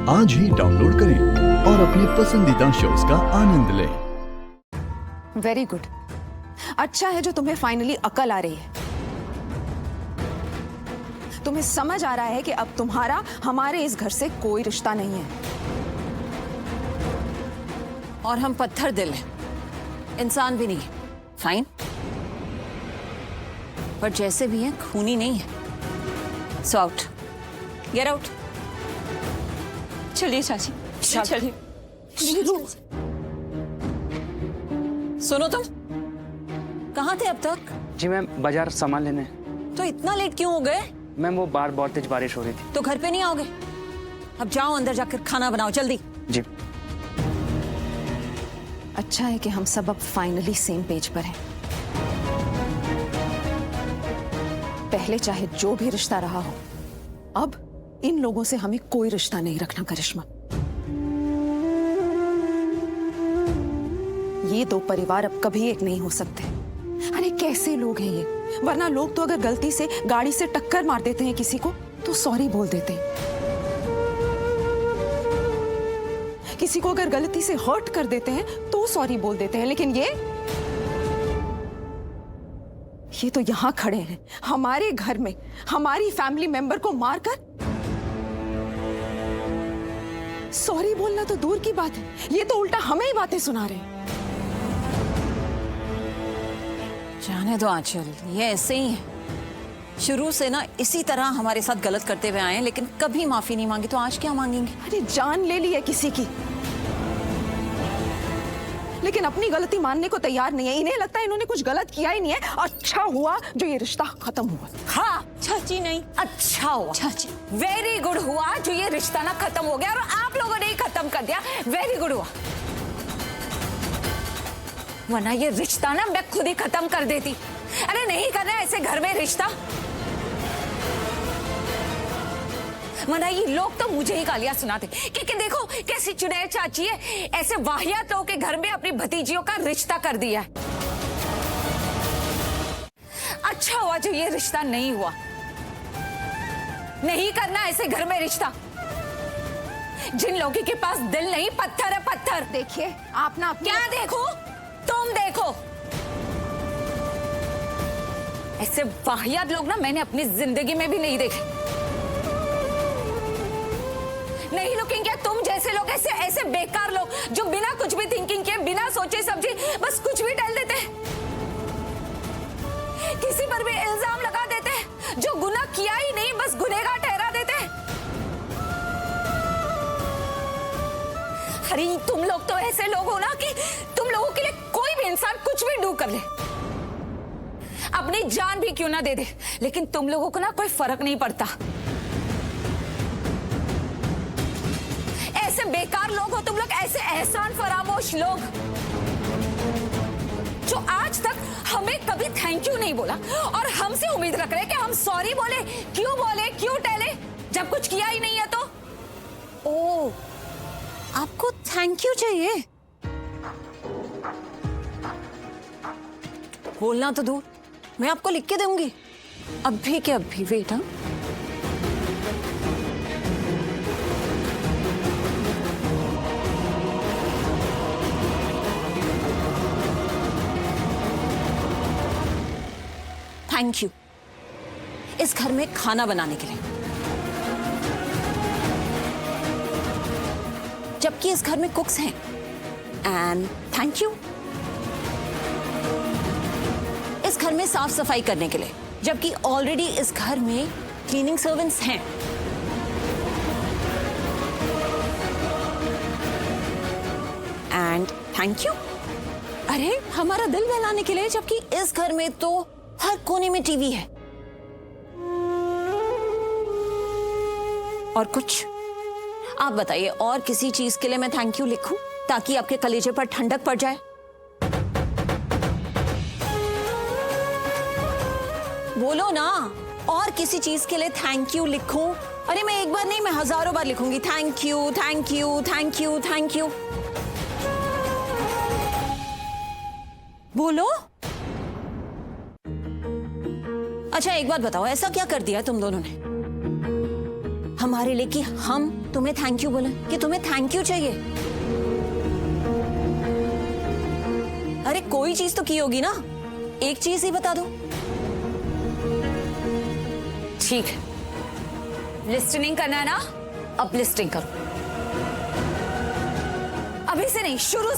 आज ही डाउनलोड करें और अपने पसंदीदा शोज का आनंद लें। Very good. अच्छा है जो तुम्हें फाइनली अकल आ रही है। तुम्हें समझ आ रहा है कि अब तुम्हारा हमारे इस घर से कोई रिश्ता नहीं है। और हम पत्थर दिल हैं, इंसान भी नहीं है। फाइन, पर जैसे भी हैं खूनी नहीं है। So out, get out. चलिए चाची, चलिए। सुनो तुम, कहाँ थे अब तक? जी मैम, बाजार सामान लेने। तो इतना लेट क्यों हो गए? मैम वो बाहर बहुत तेज बारिश हो रही थी। तो घर पे नहीं आओगे? अब जाओ अंदर जाकर खाना बनाओ जल्दी। जी। अच्छा है कि हम सब अब फाइनली सेम पेज पर हैं। पहले चाहे जो भी रिश्ता रहा हो, अब इन लोगों से हमें कोई रिश्ता नहीं रखना। करिश्मा, ये दो परिवार अब कभी एक नहीं हो सकते। अरे कैसे लोग हैं ये? वरना लोग तो अगर गलती से गाड़ी से टक्कर मार देते हैं किसी को तो सॉरी बोल देते हैं। किसी को अगर गलती से हर्ट कर देते हैं तो सॉरी बोल देते हैं। लेकिन ये तो यहां खड़े हैं हमारे घर में हमारी फैमिली मेंबर को मारकर सॉरी बोलना तो दूर की बात है, ये तो उल्टा हमें ही बातें सुना रहे हैं। जाने दो आंचल, ये ऐसे ही है। शुरू से ना इसी तरह हमारे साथ गलत करते हुए आए हैं, लेकिन कभी माफी नहीं मांगी, तो आज क्या मांगेंगे? अरे जान ले ली है किसी की, लेकिन अपनी गलती मानने को तैयार नहीं है। इन्हें लगता है इन्होंने कुछ गलत किया ही नहीं है। अच्छा हुआ जो ये रिश्ता खत्म हुआ। हाँ, चाची नहीं, अच्छा हुआ। चाची वेरी गुड हुआ जो ये रिश्ता ना खत्म हो गया और आप लोगों ने ही खत्म कर दिया। वेरी गुड हुआ, वरना ये रिश्ता ना मैं खुद ही खत्म कर देती। अरे नहीं करना ऐसे घर में रिश्ता, वरना ये लोग तो मुझे ही गालियां सुनाते कि देखो कैसी चुड़ैल चाची है, ऐसे वाहियात लोगों के घर में अपनी भतीजियों का रिश्ता कर दिया है। अच्छा हुआ जो ये रिश्ता नहीं हुआ। नहीं करना ऐसे घर में रिश्ता। जिन लोगों के पास दिल नहीं, पत्थर है पत्थर। देखिए आप ना क्या देखो? तुम देखो, ऐसे वाहियात लोग ना मैंने अपनी जिंदगी में भी नहीं देखे। नहीं लुकिंग क्या तुम जैसे लोग, ऐसे ऐसे बेकार लोग जो बिना कुछ भी थिंकिंग के, बिना सोचे समझे बस कुछ भी डाल देते हैं, किसी पर भी इल्जाम लगा देते हैं, जो गुनाह किया ही नहीं बस गुनहगार ठहरा देते हैं। अरे तुम लोग तो ऐसे लोग हो ना कि तुम लोगों के लिए कोई भी इंसान कुछ भी डू कर ले, अपनी जान भी क्यों ना दे दे, लेकिन तुम लोगों को ना कोई फर्क नहीं पड़ता। ऐसे बेकार लोग हो तुम लोग, ऐसे एहसान फरामोश लोग जो आज तक हमें कभी थैंक यू नहीं बोला और हमसे उम्मीद रख रहे कि हम सॉरी बोले, क्यों टहले जब कुछ किया ही नहीं है। तो ओ, आपको थैंक यू चाहिए? बोलना तो दूर, मैं आपको लिख के दूंगी अभी के अभी। वेट, हाँ थैंक यू इस घर में खाना बनाने के लिए, जबकि इस घर में कुक्स हैं। एंड थैंक यू इस घर में साफ सफाई करने के लिए, जबकि ऑलरेडी इस घर में क्लीनिंग सर्वेंट्स हैं। एंड थैंक यू अरे हमारा दिल बहलाने के लिए, जबकि इस घर में तो हर कोने में टीवी है। और कुछ आप बताइए, और किसी चीज के लिए मैं थैंक यू लिखूं ताकि आपके कलेजे पर ठंडक पड़ जाए? बोलो ना, और किसी चीज के लिए थैंक यू लिखूं? अरे मैं एक बार नहीं, मैं हजारों बार लिखूंगी thank you thank you thank you thank you. बोलो। अच्छा एक बात बताओ, ऐसा क्या कर दिया तुम दोनों ने? हमारे लिए कि हम तुम्हें थैंक यू बोले, कि तुम्हें थैंक यू चाहिए? अरे कोई चीज तो की होगी ना, एक चीज ही बता दो। ठीक है, लिस्टनिंग करना है ना, अब लिस्टिंग करो। अभी से नहीं, शुरू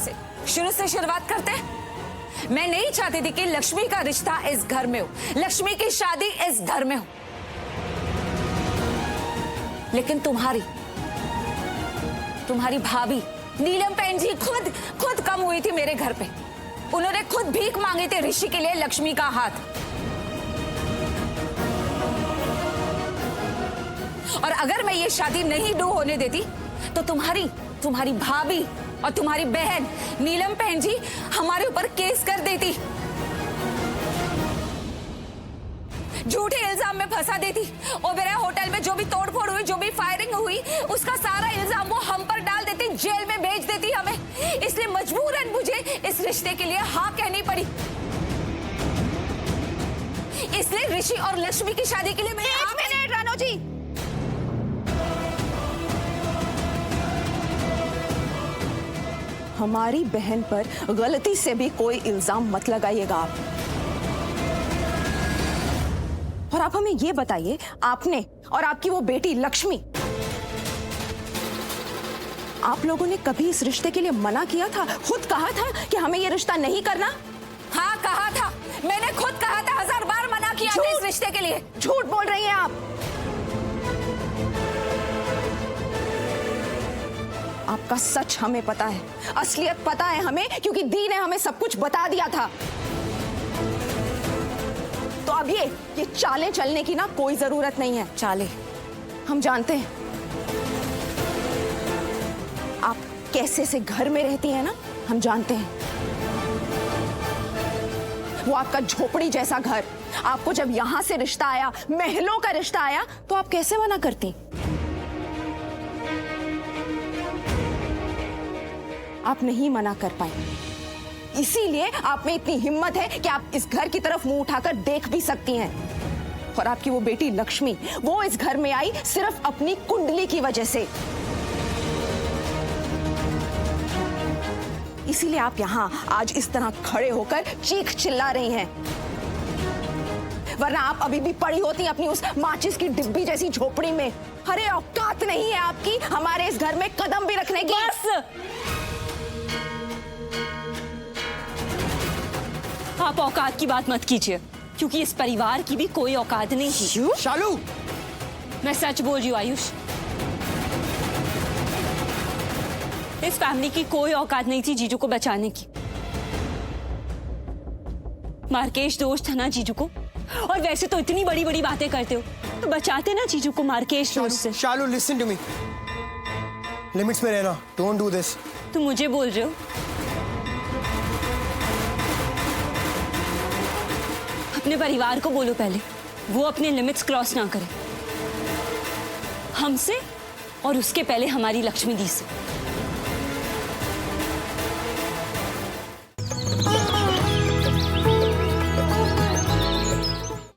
से शुरुआत करते हैं। मैं नहीं चाहती थी कि लक्ष्मी का रिश्ता इस घर में हो, लक्ष्मी की शादी इस घर में हो, लेकिन तुम्हारी भाभी नीलम बहन जी खुद कम हुई थी मेरे घर पे। उन्होंने खुद भीख मांगी थी ऋषि के लिए लक्ष्मी का हाथ। और अगर मैं ये शादी नहीं डू होने देती तो तुम्हारी भाभी और तुम्हारी बहन नीलम बहन जी हमारे ऊपर केस कर देती, झूठे इल्जाम में फंसा देती। ओबेरॉय होटल में जो भी तोड़फोड़ हुई, जो भी फायरिंग हुई, उसका सारा इल्जाम वो हम पर डाल देती, जेल में भेज देती हमें। इसलिए मजबूरन मुझे इस रिश्ते के लिए हाँ कहनी पड़ी। इसलिए ऋषि और लक्ष्मी की शादी के लिए मैंने एक मिनट रानो जी, हमारी बहन पर गलती से भी कोई इल्जाम मत लगाइएगा आप। और आप हमें ये बताइए, आपने और आपकी वो बेटी लक्ष्मी, आप लोगों ने कभी इस रिश्ते के लिए मना किया था? खुद कहा था कि हमें ये रिश्ता नहीं करना? हाँ कहा था, मैंने खुद कहा था, 1000 बार मना किया था इस रिश्ते के लिए। झूठ बोल रही हैं आप। आपका सच हमें पता है, असलियत पता है हमें, क्योंकि दी ने हमें सब कुछ बता दिया था। तो अब ये चालें चलने की ना कोई जरूरत नहीं है। चालें हम जानते हैं, आप कैसे से घर में रहती हैं ना, हम जानते हैं। वो आपका झोपड़ी जैसा घर, आपको जब यहां से रिश्ता आया, महलों का रिश्ता आया, तो आप कैसे मना करती? आप नहीं मना कर पाए, इसीलिए आप में इतनी हिम्मत है कि आप इस घर की तरफ मुंह उठाकर देख भी सकती हैं। और आपकी वो बेटी लक्ष्मी, वो इस घर में आई सिर्फ अपनी कुंडली की वजह से। इसीलिए आप यहां आज इस तरह खड़े होकर चीख चिल्ला रही हैं, वरना आप अभी भी पड़ी होती अपनी उस माचिस की डिब्बी जैसी झोपड़ी में। अरे औकात नहीं है आपकी हमारे इस घर में कदम भी रखने की। बस आप औकात की बात मत कीजिए, क्योंकि इस परिवार की भी कोई औकात नहीं थी। शालू, मैं सच बोल रही हूँ आयुष, इस फैमिली की कोई औकात नहीं थी जीजू को बचाने की। मार्केश दोस्त था ना जीजू को, और वैसे तो इतनी बड़ी बड़ी बातें करते हो, तो बचाते ना जीजू को मार्केश दोस्त से। शालू लिसन टू मी, लिमिट्स में रहना, डोंट डू दिस। तुम मुझे बोल रहे हो? अपने परिवार को बोलो पहले, वो अपने लिमिट्स क्रॉस ना करे, हमसे और उसके पहले हमारी लक्ष्मी दी से।